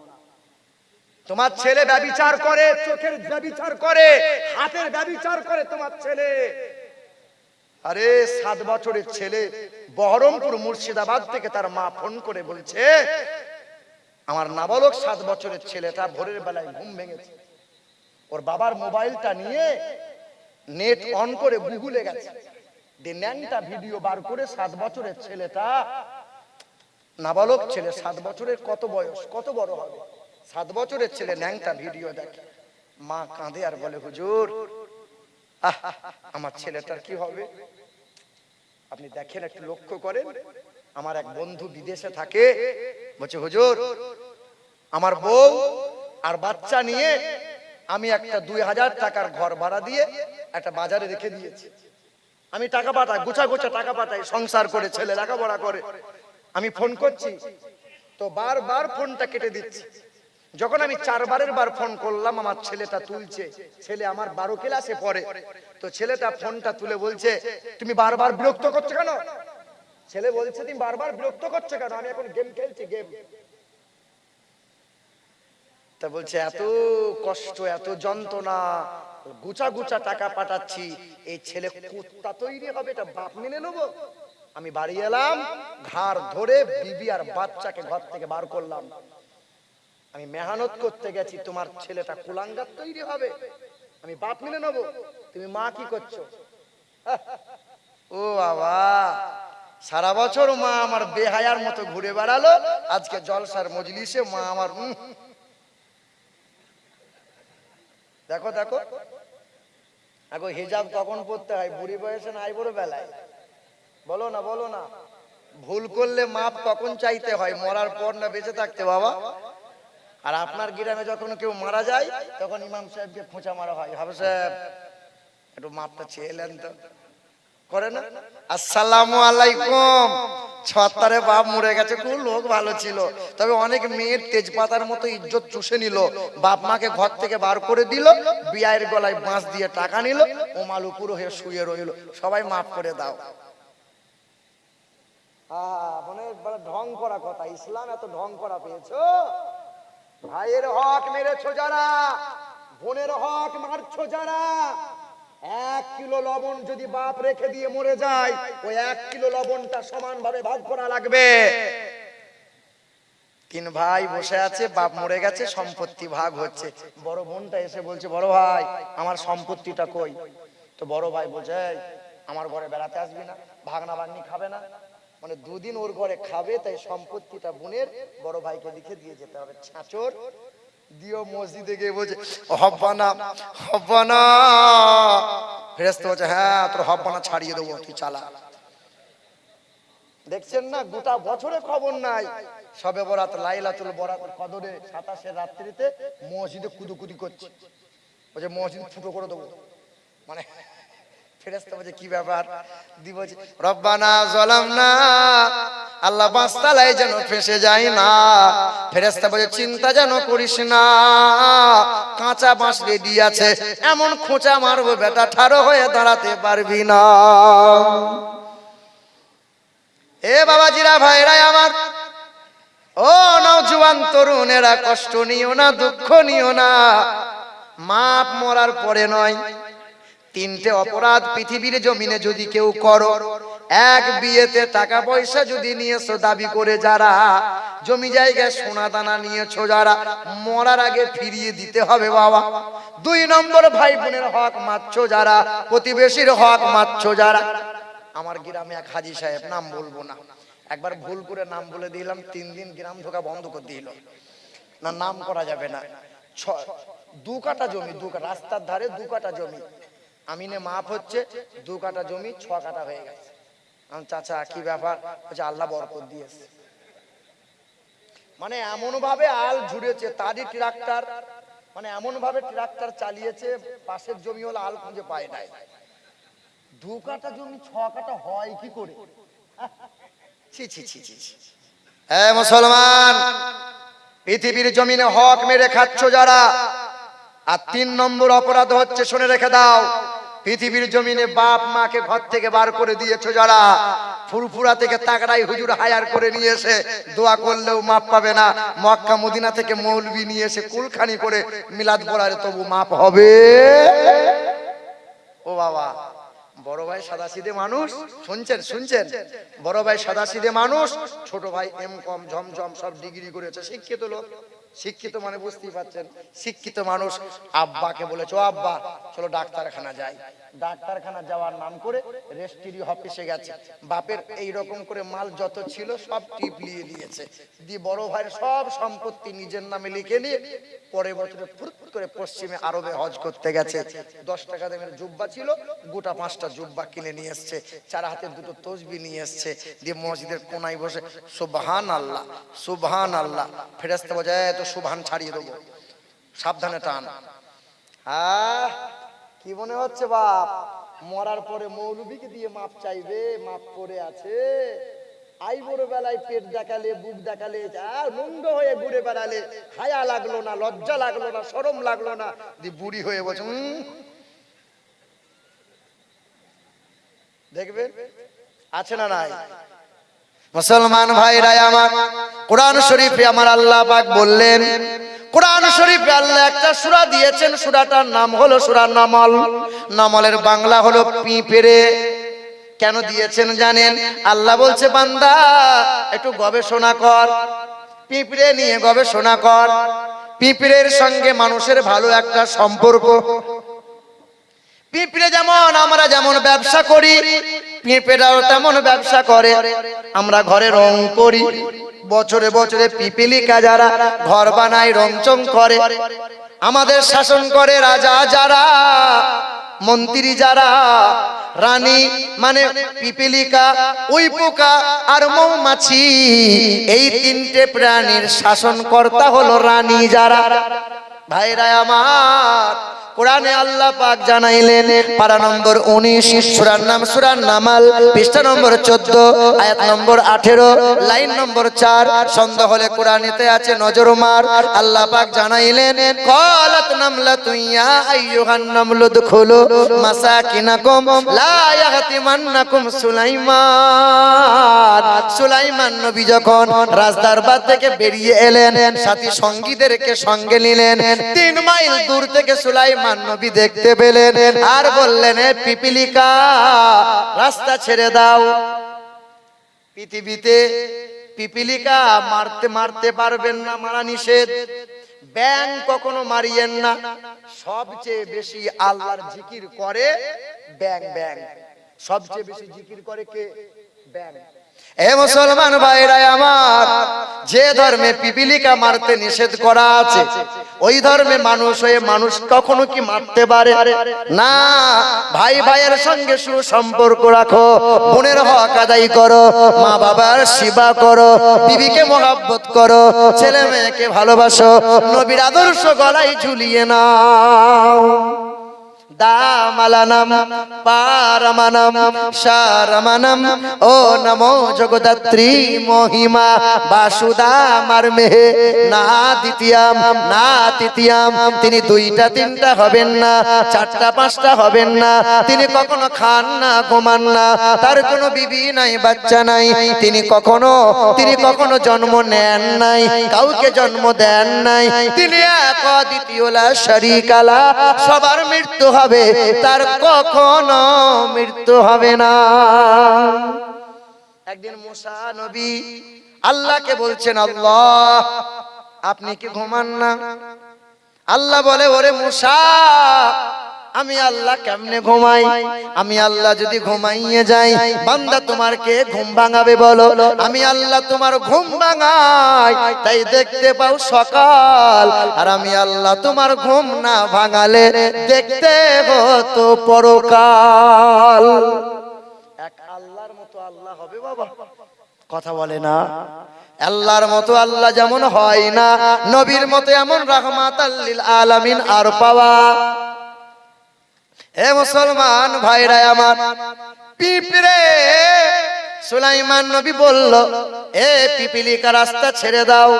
তোমার ছেলে ব্যভিচার করে, চোখের ব্যভিচার করে, হাতের ব্যভিচার করে তোমার ছেলে। আরে 7 বছরের ছেলে, বহরমপুর মুর্শিদাবাদ থেকে তার মা ফোন করে বলছে, আমার নাবালক 7 বছরের ছেলেটা ভোরের বেলায় ঘুম ভেঙেছে, ওর বাবার মোবাইলটা নিয়ে নেট অন করে গুগলে গেছে, ন্যাংটা ভিডিও বার করে 7 বছরের ছেলেটা, নাবালক ছেলে 7 বছরের, কত বয়স, কত বড় হবে, 7 বছরের ছেলে ন্যাংটা ভিডিও দেখে। মা কাঁদে আর বলে হুজুর আমার ছেলেটার কি হবে? আপনি দেখেন, একটু লক্ষ্য করেন। আমার এক বন্ধু বিদেশে থাকে, বলছে হুজুর আমার বউ আর বাচ্চা নিয়ে আমি একটা 2000 টাকার ঘর ভাড়া দিয়ে একটা বাজারে রেখে দিয়েছি। আমি টাকা পাঠাই, গোছা গোছা টাকা পাঠাই, সংসার করে ছেলে লেখাপড়া করে। আমি ফোন করছি তো বারবার ফোনটা কেটে দিচ্ছে। যখন আমি 4 বারের বার ফোন করলাম, আমার ছেলেটা তুলছে। ছেলে আমার 12 ক্লাসে পড়ে। তো ছেলেটা ফোনটা তুলে বলছে, তুমি বারবার বিরক্ত করছো কেন? ছেলে বলছে, তুমি বারবার বিরক্ত করছো কেন? আমি এখন গেম খেলছি, গেম। তা বলছে এত কষ্ট, এত যন্ত্রণা, গুছা গুছা টাকা পাঠাচ্ছি, এই ছেলে কুত্তা তৈরি হবে, এটা বাপ মেনে নেবো? আমি বাড়ি এলাম, ঘাড় ধরে বিবি আর বাচ্চাকে ঘর থেকে বার করলাম। আমি মেহনত করতে গেছি, তোমার ছেলেটা কুলাঙ্গার তৈরি হবে, আমি বাপ মেনে নেবো? তুমি মা কি করছো? ও বাবা, সারা বছর মা আমার বেহায়ার মতো ঘুরে বেড়ালো, আজকে জলসার মজলিসে মা আমার দেখো দেখো। এখন হিজাব কখন পড়তে হয়? বুড়ি বয়সে না আইবুড়ো বেলায়? বলো না, বলো না। ভুল করলে মাপ কখন চাইতে হয়? মরার পর না বেঁচে থাকতে বাবা? আর আপনার গ্রামে যখন কেউ মারা যায় তখন ইমাম সাহেবকে খোঁচা মারা হয়, হাফেজ সাহেব একটু মাপটা চেয়ে এলেন তো, করে না? আসসালামু আলাইকুম। ছত্তারে বাপ মরে গেছে, খুব লোক ভালো ছিল, তবে অনেক মেয়ের তেজপাতার মতো ইজ্জত চুষে নিল, বাপ মাকে ঘর থেকে বার করে দিল, বিয়ের গলায় বাঁশ দিয়ে টাকা নিল, ও মালু পুরো হয়ে শুয়ে রইল, সবাই মাফ করে দাও। মানে ঢং করা কথা, ইসলাম এত ঢং করা পেয়েছো? ভাইয়ের হক মেরেছো যারা, বোনের হক মারছো যারা, 1 কিলো লবণ যদি বাপ রেখে দিয়ে মরে যায়, ওই 1 কিলো লবণটা সমান ভাবে ভাগ করা লাগবে। 3 ভাই বসে আছে, বাপ মরে গেছে, সম্পত্তি ভাগ হচ্ছে। বড় বোনটা এসে বলছে, বড় ভাই আমার সম্পত্তিটা কই? তো বড় ভাই বলছে, আমার ঘরে বেড়াতে আসবি না, ভাগনা ভাগ্নি খাবে না, মানে 2 দিন ওর ঘরে খাবে, তাই সম্পত্তিটা বোনের বড় ভাইকে লিখে দিয়ে যেতে হবে। ছাঁচর দিও মসজিদে গিয়ে বলছে, হব্বানা হব্বানা। ফেরেশতা বলছে, হ্যাঁ তোর হব্বানা ছাড়িয়ে দেবো, তুই চালা। দেখছেন না, গোটা বছরে খবর নাই, সবে বরাত লাইলাতুল বরাত কদরে 27 রাত্রিতে মসজিদে কুদুকুদি করছে, বলছে মসজিদ ফুটো করে দেবো। মানে ফেরেশতা বলছে কি ব্যাপার? দি বলছে, রব্বানা যালামনা, আল্লাহ বাঁশতলায় যেন ফেঁসে যায় না। ফেরেশতা বলছে, চিন্তা যেন করিস না, কাঁচা বাঁশ রেডি আছে, এমন খোঁচা মারবো বেটা ঠাড়ো হয়ে দাঁড়াতে পারবি না। এ বাবাজিরা, ভাইরা আমার, ও নওজোয়ান তরুণেরা, কষ্ট নিও না, দুঃখ নিও না, মাপ মরার পরে নয়। 3টে অপরাধ পৃথিবীর জমিনে যদি কেউ করো, 1 বিয়েতে টাকা পয়সা যদি নিয়েছো দাবি করে যারা, জমি জায়গায় সোনা দানা নিয়েছো যারা, মরার আগে ফিরিয়ে দিতে হবে বাবা। 2 নম্বর ভাই বোনের হক মারছো যারা, প্রতিবেশীর হক মারছো যারা। আমার গ্রামে এক হাজী সাহেব, নাম বলবো না, একবার ভুল করে নাম বলে দিলাম, 3 দিন গ্রাম ঢোকা বন্ধ করে দিল, না নাম করা যাবে না। 2 কাঠা জমি, 2 কাঠা রাস্তার ধারে 2 কাঠা জমি, আমিনে মাপ হচ্ছে, 2 কাঠা জমি 6 কাঠা হয়ে গেছে। আমি, চাচা কি ব্যাপার? বলছে আল্লাহ বরকত দিয়েছে। মানে এমন ভাবে আল ঝুড়েছে, তারই ট্রাক্টর, মানে এমন ভাবে ট্রাক্টর চালিয়েছে, পাশের জমি হলো আল খুঁজে পায় নাই। 2 কাঠা জমি 6 কাঠা হয় কি করে? ছি ছি ছি ছি। হ্যাঁ মুসলমান, পৃথিবীর জমিনে হক মেরে খাচ্ছ যারা। আর 3 নম্বর অপরাধ হচ্ছে, শুনে রেখে দাও, পৃথিবীর জমিনে বাপ মাকে ঘর থেকে বার করে দিয়েছো যারা। ফুরফুরা থেকে তাগড়াই হুজুর হায়ার করে নিয়ে এসে দোয়া করলেও মাপ পাবে না, মক্কা মদিনা থেকে মৌলবি নিয়ে এসে কুলখানি করে মিলাদ পড়ালে তবু মাপ হবে। ও বাবা, বড় ভাই সাদাসিধে মানুষ, শুনছেন শুনছেন, বড় ভাই সাদাসিধে মানুষ, ছোট ভাই এম.কম ঝমঝম সব ডিগ্রি করেছে, শিক্ষিত লোক। শিক্ষিত মানে বুঝতেই পারছেন, শিক্ষিত মানুষ। আব্বাকে বলেছে, ও আব্বা চলো ডাক্তারখানা যাই। ডাক্তারখানা যাওয়ার নাম করে রেজিস্ট্রি অফিসে গেছে, বাপের এই রকম করে মাল যত ছিল সব টিপ নিয়ে নিয়েছে, দিয়ে বড় ভাইয়ের সব সম্পত্তি নিজের নামে লিখে নিয়ে পরের বছরে ফুরফুর করে পশ্চিমে আরবে হজ করতে গেছে। 10 টাকা দামের জুব্বা ছিল, গোটা 5টা জুব্বা কিনে নিয়ে এসছে, 4 হাতে 2টো তসবি নিয়ে এসছে, দিয়ে মসজিদের কোনায় বসে সুবহান আল্লাহ সুবহান আল্লাহ। ফেরেশতা বলে, তো সুবহান ছাড়িয়ে দেবো, সাবধানে টান। হ্যাঁ, কি মনে হচ্ছে বাপ মরার পরে মৌলবীকে দিয়ে মাপ চাইবে? মাপ করে আছে, আই বড় বেলায় পেট দেখালে, বুক দেখালে, নন্দ হয়ে ঘুরে বেড়ালে, হায়া লাগলো না, লজ্জা লাগলো না, শরম লাগলো না, দিয়ে বুড়ি হয়ে বলছে দেখবে আছে না নাই? মুসলমান ভাইরা আমার, কোরআন শরীফে আমার আল্লাহ পাক বললেন, কোরআন শরীফে আল্লাহ একটা সূরা দিয়েছেন, সূরাটার নাম হলো সূরা নামল। নামলের বাংলা হলো পিঁপড়ে। কেন দিয়েছেন জানেন? আল্লাহ বলছে, বান্দা একটু গবেষণা কর, পিঁপড়ে নিয়ে গবেষণা কর। পিঁপড়ের সঙ্গে মানুষের ভালো একটা সম্পর্ক। পিঁপড়ে যেমন, আমরা যেমন ব্যবসা করি, পিঁপড়েরাও তেমন ব্যবসা করে। আমরা ঘরে রং করি, বছরে বছরে পিপিলিকা যারা ঘর বানায়, রংচং করে, আমাদের শাসন করে রাজা যারা, মন্ত্রী যারা, রানী মানে পিপিলিকা, উই পোকা আর মৌমাছি, এই তিনটে প্রাণীর শাসনকর্তা হলো রানী যারা। ভাইরা আমার, কোরআনে আল্লাহ পাক জানাইলেন, পারা নম্বর 19, সূরার নাম সূরার নামাল, পৃষ্ঠা নম্বর 14, আয়াত নম্বর 18, লাইন নম্বর 4। সন্দেহ হলে কোরআনেতে আছে, নজর মার। আল্লাহ পাক জানাইলেন, ক্বালাত নামলাতু ইয়া আইয়ুহান নামলু দুখুলু মাসাকিনাকুম লা ইয়াহতিমান্নাকুম সুলাইমান। সুলাইমান নবী যখন রাজদরবার থেকে বেরিয়ে এলেন, সাথী সঙ্গীদেরকে সঙ্গে নিলেন। 3 মাইল দূর থেকে সুলাইমান নবী দেখতে পেলেন আর বললেন, এ পিপিলিকা, রাস্তা ছেড়ে দাও। পৃথিবীতে পিপিলিকা মারতে পারবেন না, মারা নিষেধ। ব্যাং কখনো মারিয়েন না। সবচেয়ে বেশি আল্লাহর জিকির করে ব্যাং। সবচেয়ে বেশি জিকির করে কে? ব্যাং। এ মুসলমান ভাইরা আমার, যে ধর্মে পিপিলিকা মারতে নিষেধ করা আছে, ওই ধর্মে মানুষ হয়ে মানুষ কখনো কি মারতে পারে না? ভাই ভাইয়ের সঙ্গে সুসম্পর্ক রাখো, বোনের হক আদায় করো, মা বাবার সেবা করো, বিবিকে মহব্বত করো, ছেলে মেয়েকে ভালোবাসো, নবীর আদর্শ গলায় ঝুলিয়ে নাও। দামালানাম পারমানাম সারমানাম ও নমো জগদাত্রী মহিমা বাসুদামার মেহে না দ্বিতীয়াম না তৃতীয়াম। তিনি 2টা 3টা হবেন না, 4টা 5টা হবেন না। তিনি কখনো খান না, ঘুমান না, তার কোনো বিবি নাই, বাচ্চা নাই। তিনি কখনো জন্ম নেন নাই, কাউকে জন্ম দেন নাই। তিনি এক অদ্বিতীয় লা শারীকা লা, সবার মৃত্যু হবে, তার কখনো মৃত্যু হবে না। একদিন মুসা নবী আল্লাহকে বলছেন, আল্লাহ, আপনি কি ঘুমান না? আল্লাহ বলে, ওরে মুসা, আমি আল্লাহ কেমনে ঘুমাই? আমি আল্লাহ যদি ঘুমাইয়ে যাই, বান্দা তোমার কে ঘুম ভাঙাবে বলো? আমি আল্লাহ তোমার ঘুম ভাঙাই, তাই দেখতে পাও সকাল। আর আমি আল্লাহ তোমার ঘুম না ভাঙালে দেখতে হতো পরকাল। এক আল্লাহর মতো আল্লাহ হবে বাবা? কথা বলে না। আল্লাহর মতো আল্লাহ যেমন হয় না, নবীর মতো এমন রাহমাতাল লিল আলামিন আর পাওয়া। হে মুসলমান ভাইরা আমার, পিঁপড়ে সুলাইমান নবী বলল, এ পিপিলিকা, রাস্তা ছেড়ে দাও।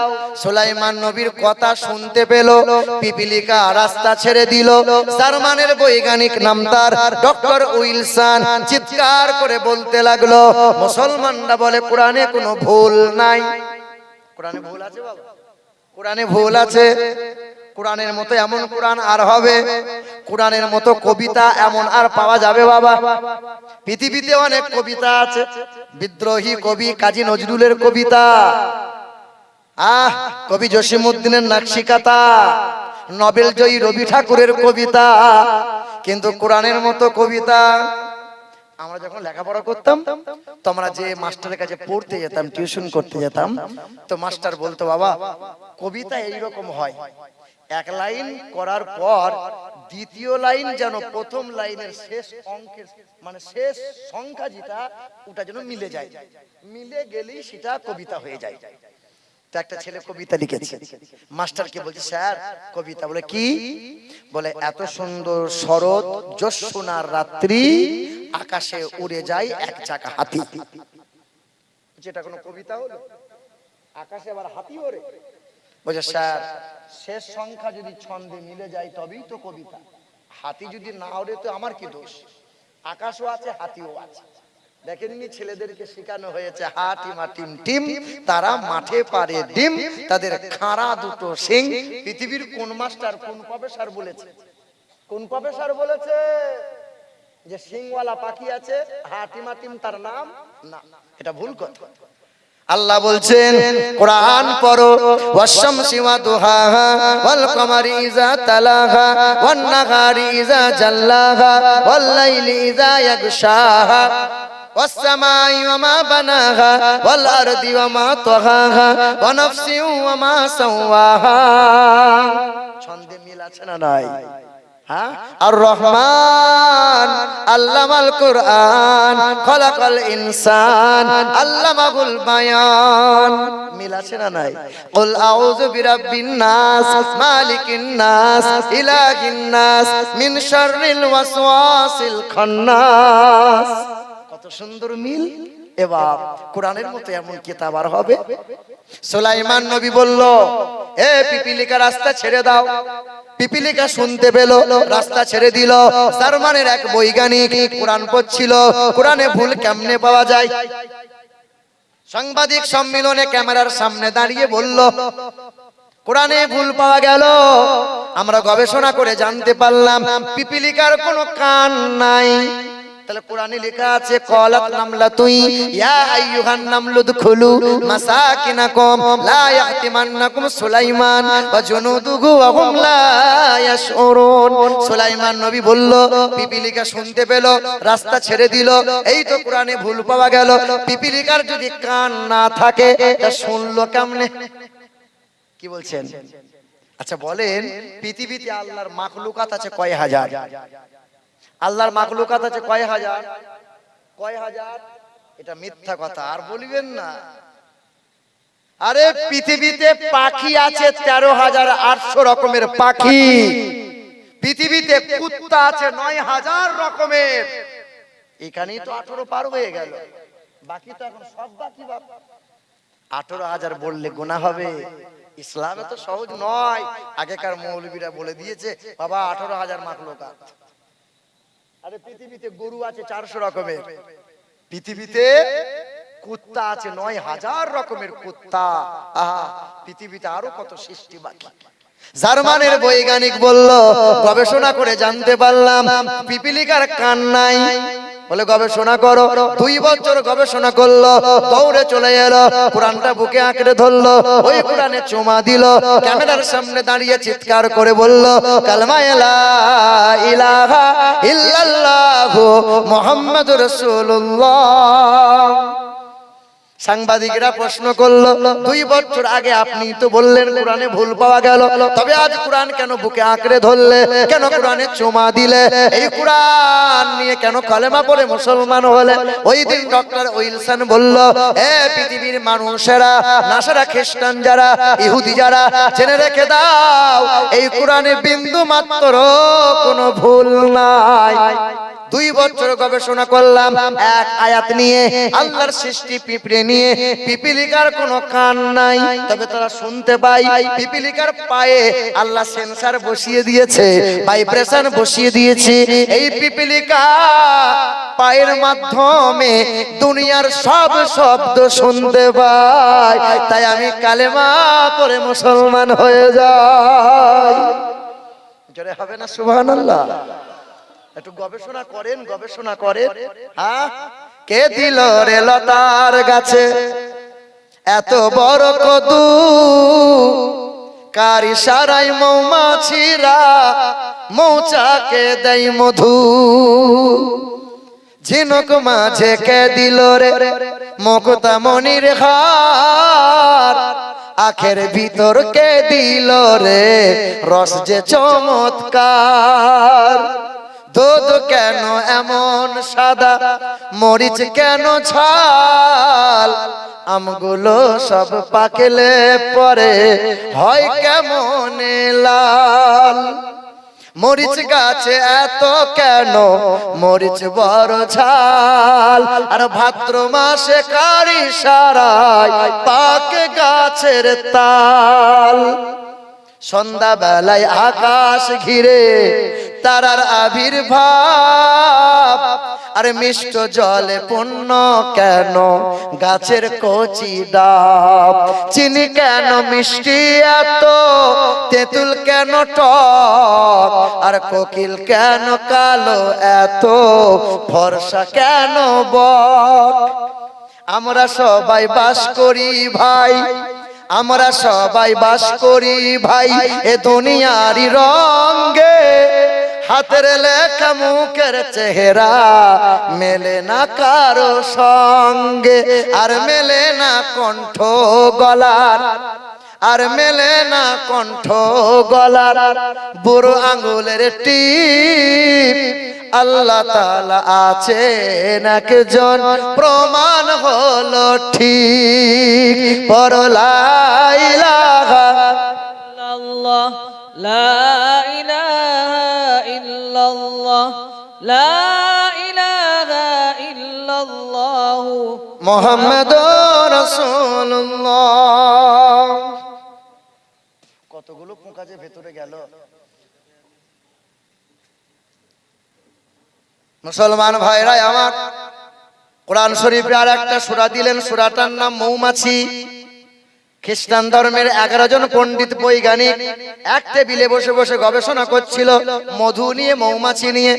সুলাইমান নবীর কথা শুনতে পেল, পিপিলিকা রাস্তা ছেড়ে দিল। জার্মানের বৈজ্ঞানিক নাম তার ডক্টর উইলসন চিৎকার করে বলতে লাগলো, মুসলমানরা বলে কোরআনে কোনো ভুল নাই। কোরআনে ভুল আছে বাবা? কোরআনে ভুল আছে। কোরআনের মতো এমন কোরআন আর হবে? কোরআনের মতো কবিতা এমন আর পাওয়া যাবে বাবা? পৃথিবীতে অনেক কবিতা আছে, বিদ্রোহী কবি কাজী নজরুলের কবিতা, কবি জসিমউদ্দিনের নাকশিকাতা, নোবেল জয়ী রবি ঠাকুরের কবিতা, কিন্তু কোরআনের মতো কবিতা। আমরা যখন লেখাপড়া করতাম, তো আমরা যে মাস্টারের কাছে পড়তে যেতাম, টিউশন করতে যেতাম, তো মাস্টার বলতো, বাবা, কবিতা এইরকম হয়, 1 লাইন করার পর 2য় লাইন যেন প্রথম লাইনের শেষ অঙ্কের মানে শেষ সংখ্যা যেটা, ওটা যেন মিলে যায়, মিলে গেলেই সেটা কবিতা হয়ে যায়। তো একটা ছেলে কবিতা লিখেছে, মাস্টারকে বলছে, স্যার কবিতা। বলে কি? বলে, এত সুন্দর শরৎ জ্যোৎস্নার রাত্রি, আকাশে উড়ে যায় 1 চাকা হাতি। যেটা কোনো কবিতা হলো? আকাশে আবার হাতি ওড়ে? বলছে, স্যার শেষ সংখ্যা যদি ছন্দে মিলে যায় তবেই তো কবিতা। হাতি যদি না ওড়ে তো আমার কি দোষ? আকাশও আছে, হাতিও আছে। দেখেননি ছেলেদেরকে শেখানো হয়েছে, হাটিমা টিম টিম, তারা মাঠে পারে ডিম, তাদের খাড়া 2টো শিং। পৃথিবীর কোন মাস্টার, কোন প্রফেসর বলেছে? কোন প্রফেসর বলেছে যে শিংওয়ালা পাখি আছে, হাটিমা টিম তার নাম? না, এটা ভুল কথা। আল্লাহ বলছেন, কোরআন পড়ো, ওয়াশ-শামসি ওয়া দুহাহা ওয়াল কমারি ইযা তালাহা ওয়ান নাহারি ইযা জাল্লাহা ওয়াল লাইলি ইযা ইয়াগশাহা ওয়াস সামাই ওয়া মা বানাহা ওয়াল আরদি ওয়া মা তাহাহা ওয়া নাফসি ওয়া মা সাওয়াহা। ছন্দে মিল আছে না নাই? হ্যাঁ, আর রহমান আল্লামাল কুরআন খলাকাল ইনসান আল্লামাহুল বায়ান। মিল আছে না নাই? কুল আউযু বিরাব্বিন নাস মালিকিন নাস ইলাহিন নাস মিন শাররিল ওয়াসওয়াসিল খান্নাস। কত সুন্দর মিল। এবার কোরআনের মতো এমন কিতাব আর হবে? সুলাইমান নবী বলল, এ পিপিলিকা রাস্তা ছেড়ে দাও। পিপিলিকা শুনতে পেল, রাস্তা ছেড়ে দিল। জার্মানের এক বৈজ্ঞানিক কোরআন পড়ছিল, কোরআনে ভুল কেমনে পাওয়া যায়? সাংবাদিক সম্মেলনে ক্যামেরার সামনে দাঁড়িয়ে বলল, কোরআনে ভুল পাওয়া গেল। আমরা গবেষণা করে জানতে পারলাম পিপিলিকার কোনো কান নাই। তাহলে কোরআনে লেখা আছে ক্বালাত নামলাতুন ইয়া আইয়ুহান নামলু দুখুলু মাসাকিনাকুম লা ইয়াহতিমান্নাকুম সুলাইমান ওয়া জুনুদুহু ওয়া হুম লা ইয়াশউরুন। সুলাইমান নবী বলল, পিপিলিকা শুনতে পেল, রাস্তা ছেড়ে দিল। এই তো কোরআনে ভুল পাওয়া গেল। পিপিলিকার যদি কান না থাকে তা শুনলো কেমনে? কি বলছেন? আচ্ছা বলেন, পৃথিবীতে আল্লাহর মাখলুকাত আছে কয় হাজার? আল্লাহর মাখলুকাত আছে কয় হাজার? কয় হাজার? এটা মিথ্যা কথা, আর বলবেন না। আরে পৃথিবীতে পাখি আছে 13,800 রকমের পাখি। পৃথিবীতে কুত্তা আছে 9,000 রকমের। এখানেই তো 18 পার হয়ে গেল, বাকি তো এখন সব বাকি। বাবা 18,000 বললে গুনাহ হবে? ইসলামে তো সহজ নয়। আগেকার মৌলবীরা বলে দিয়েছে বাবা 18,000 মাখলুকাত। আরে পৃথিবীতে গরু আছে 400 রকমের, পৃথিবীতে কুত্তা আছে 9,000 রকমের কুত্তা। আহা, পৃথিবীতে আরো কত সৃষ্টি বাকি। জার্মানের বৈজ্ঞানিক বলল, গবেষণা করে জানতে পারলাম পিপিলিকার কান নাই। বলে গবেষণা করো। 2 বছর গবেষণা করলো, দৌড়ে চলে এলো, কোরআনটা বুকে আঁকড়ে ধরলো, ওই কোরআনে চুমা দিল, ক্যামেরার সামনে দাঁড়িয়ে চিৎকার করে বলল, কালেমা লা ইলাহা ইল্লাল্লাহু মুহাম্মাদুর রাসূলুল্লাহ। সাংবাদিকরা প্রশ্ন করলো, 2 বছর আগে আপনি তো বললেন কোরআনে ভুল পাওয়া গেল, তবে আজ কোরআন কেন বুকে আঁকড়ে ধরলে? কেন কোরআনে চুমা দিলে? এই কোরআন নিয়ে কেন কালেমা পড়ে মুসলমান হলে? ওই দিন ডক্টর উইলসন বলল, এ পৃথিবীর মানুষেরা, নাসারা, খ্রিস্টান যারা, ইহুদি যারা, জেনে রেখে দাও, এই কোরআনে বিন্দু মাত্র কোনো ভুল নাই। 2 বছর গবেষণা করলাম এক আয়াত নিয়ে, আল্লাহর সৃষ্টি পিঁপড়ে নিয়ে। পিপিলিকার কোনো কান নাই, তবে তারা শুনতে পাই। পিপিলিকার পায়ে আল্লাহ সেন্সর বসিয়ে দিয়েছে, ভাইব্রেশন বসিয়ে দিয়েছে। এই পিপিলিকা পায়ের মাধ্যমে দুনিয়ার সব শব্দ শুনতে পাই। তাই আমি কালেমা পড়ে মুসলমান হয়ে যাই। জোরে হবে না সুবহানাল্লাহ? একটু গবেষণা করেন, গবেষণা করেন। হ্যাঁ, কে দিল রে লতার গাছে এত বড় কদু? কার ইশারায় মৌমাছিরা মৌচাকে দেয় মধু? ঝিনুক মাঝে কে দিল রে মুক্তা মনির হার? আখের ভিতর কে দিল রে রস যে চমৎকার? দুধ কেন এমন সাদা, মরিচ কেন ঝাল? আমগুলো সব পাকলে পরে হয় কেমন লাল? মরিচ গাছে এত কেন মরিচ বড় ঝাল? আর ভাদ্র মাসে কার ইশারায় পাকে গাছের তাল? সন্ধ্যা বেলায় আকাশ ঘিরে তারার আবির্ভাব। আর মিষ্ট জলে পূর্ণ কেন গাছের কচি ডাব? চিনি কেন মিষ্টি এত, তেঁতুল কেন টক? আর কোকিল কেন কালো এত, ফর্সা কেন বক? আমরা সবাই বাস করি ভাই, আমরা সবাই বাস করি ভাই এ দুনিয়ারই রঙে। হাতের লেখা মুখের চেহারা মেলে না কারো সঙ্গে, আর মেলে না কণ্ঠ গলার। আর মেলে না কণ্ঠ গলার, বুড়ো আঙ্গুলের টিপ। আল্লাহ তাআলা আছেন একজন, প্রমাণ হলো ঠিক। পড়ো লা ইলাহা ইল্লাল্লাহ, লা ইলাহা ইল্লাল্লাহ, লা ইলাহা ইল্লাল্লাহ, মুহাম্মাদুর রাসূলুল্লাহ। কতগুলো পোকা যে ভেতরে গেল। মুসলমান ভাইরা আমার, কোরআন শরীফে আর একটা সূরা দিলেন, সূরাটার নাম মৌমাছি। খ্রিস্টান ধর্মের 11 জন পণ্ডিত বৈজ্ঞানিক এক টেবিলে বসে বসে গবেষণা করছিল মধু নিয়ে, মৌমাছি নিয়ে।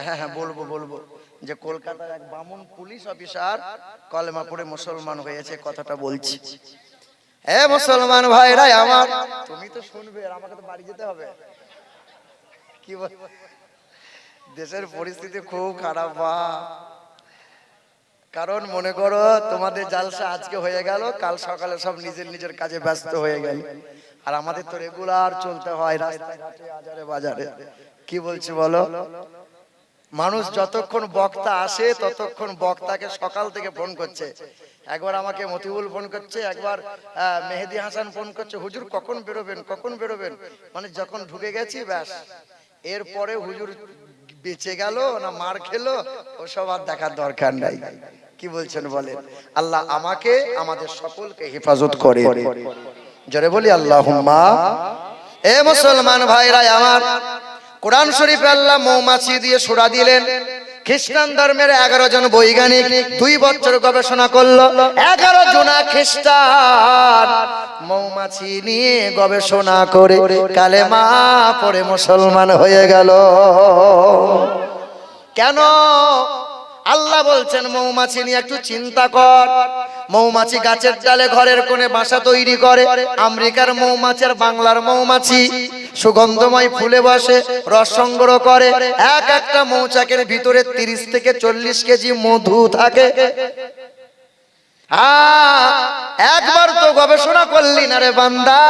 হ্যাঁ হ্যাঁ, বলবো বলবো যে কলকাতার এক বামুন পুলিশ অফিসার কলেমা পড়ে মুসলমান হয়েছে, কথাটা বলছি। হে মুসলমান ভাইরা আমার, তুমি তো শুনবে আর আমাকে তো বাড়ি যেতে হবে। কি বল, দেশের পরিস্থিতি খুব খারাপ বা, কারণ মনে করো তোমাদের জালসা আজকে হয়ে গেল, কাল সকালে সব নিজের নিজের কাজে ব্যস্ত হয়ে গেল, আর আমাদের তো রেগুলার চলতে হয় রাস্তাঘাটে, আজারে বাজারে। কি বলছি বলো, মানুষ যতক্ষণ বক্তা আসে ততক্ষণ বক্তাকে সকাল থেকে ফোন করছে। একবার আমাকে মতিউল ফোন করছে, একবার মেহেদি হাসান ফোন করছে, হুজুর কখন বেরোবেন, কখন বেরোবেন। মানে যখন ঢুকে গেছি ব্যাস, এরপরে হুজুর বেঁচে গেল না মার খেলো ওসব আর দেখার দরকার নাই। কি বলছেন বলেন। আল্লাহ আমাকে আমাদের সকলকে হেফাজত করে, জোরে বলি আল্লাহুম্মা। এ মুসলমান ভাইরা আমার, কোরআন শরীফে আল্লাহ মৌমাছি দিয়ে সূরা দিলেন। খ্রিস্টান ধর্মের 11 জন বৈজ্ঞানিক 2 বছর গবেষণা করলো। 11 জনা খ্রিস্টান মৌমাছি নিয়ে গবেষণা করে কালেমা পড়ে মুসলমান হয়ে গেল। কেন? আল্লাহ বলছেন মৌমাছি নিয়ে একটু চিন্তা কর। মৌমাছি গাছের ডালে ঘরের কোণে বাসা তৈরি করে। আমেরিকার মৌমাছি আর বাংলার মৌমাছি সুগন্ধময় ফুলে বসে, রস সংগ্রহ করে। এক একটা মৌচাকের ভিতরে 30 থেকে 40 কেজি মধু থাকে। একবার তো গবেষণা করলি না রে বান্দা,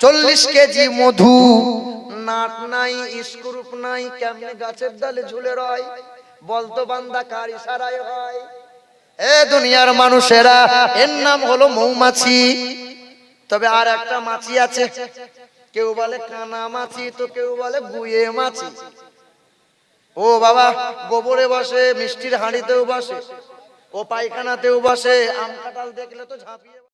40 কেজি মধু, নাট নাই, স্ক্রুপ নাই, কেমনে গাছের ডালে ঝুলে রয় বলতো বান্দা, কার ইশারায় হয়? এ দুনিয়ার মানুষেরা, এর নাম হলো মৌমাছি। তবে আর একটা মাছি আছে, কেউ বলে কানা মাছি, তো কেউ বলে গুয়ে মাছি। ও বাবা, গোবরে বসে, মিষ্টির হাঁড়িতেও বসে, ও পায়খানাতেও বসে, আম কাঁঠাল দেখলে তো ঝাঁপিয়ে